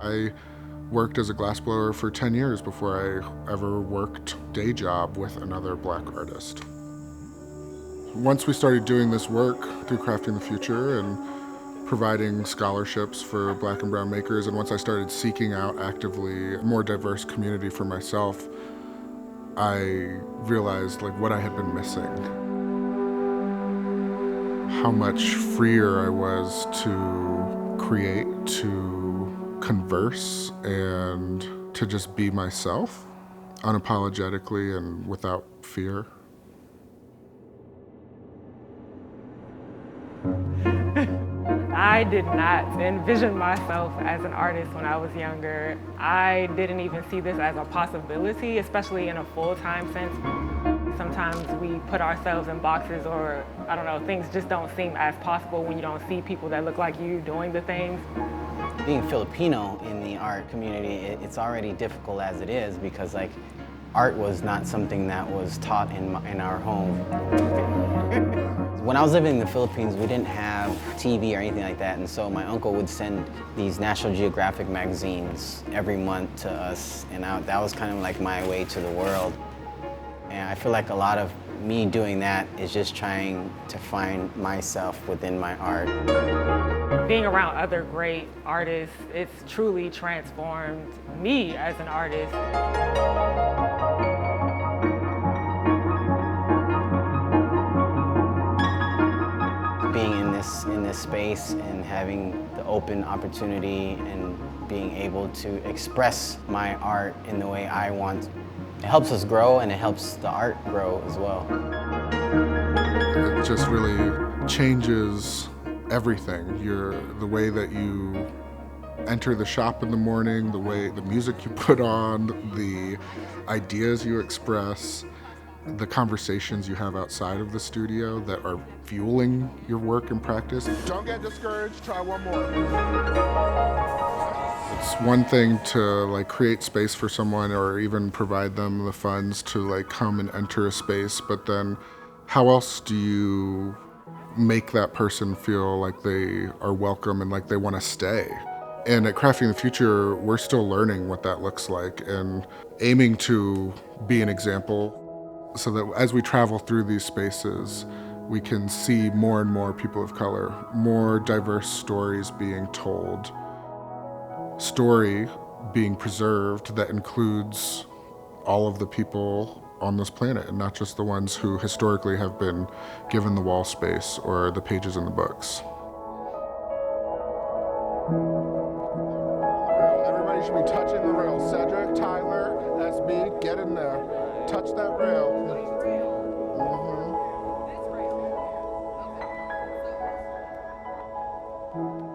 I worked as a glassblower for 10 years before I ever worked day job with another Black artist. Once we started doing this work through Crafting the Future and providing scholarships for Black and brown makers, and once I started seeking out actively a more diverse community for myself, I realized what I had been missing. How much freer I was to create, to converse, and to just be myself unapologetically and without fear. I did not envision myself as an artist when I was younger. I didn't even see this as a possibility, especially in a full-time sense. Sometimes we put ourselves in boxes, or I don't know, things just don't seem as possible when you don't see people that look like you doing the things. Being Filipino in the art community, it's already difficult as it is because art was not something that was taught in our home. When I was living in the Philippines, we didn't have TV or anything like that, and so my uncle would send these National Geographic magazines every month to us, and that was kind of like my way to the world. And I feel like a lot of me doing that is just trying to find myself within my art. Being around other great artists, it's truly transformed me as an artist. Being in this space and having the open opportunity and being able to express my art in the way I want, it helps us grow and it helps the art grow as well. It just really changes everything. The way that you enter the shop in the morning, the music you put on, the ideas you express, the conversations you have outside of the studio that are fueling your work and practice. Don't get discouraged, try one more. It's one thing to create space for someone or even provide them the funds to come and enter a space, but then how else do you make that person feel like they are welcome and like they want to stay? And at Crafting the Future, we're still learning what that looks like and aiming to be an example so that as we travel through these spaces, we can see more and more people of color, more diverse stories being told, story being preserved that includes all of the people on this planet and not just the ones who historically have been given the wall space or the pages in the books. Everybody should be touching the rail. Cedric, Tyler, SB, get in there. Touch that rail. Mm-hmm.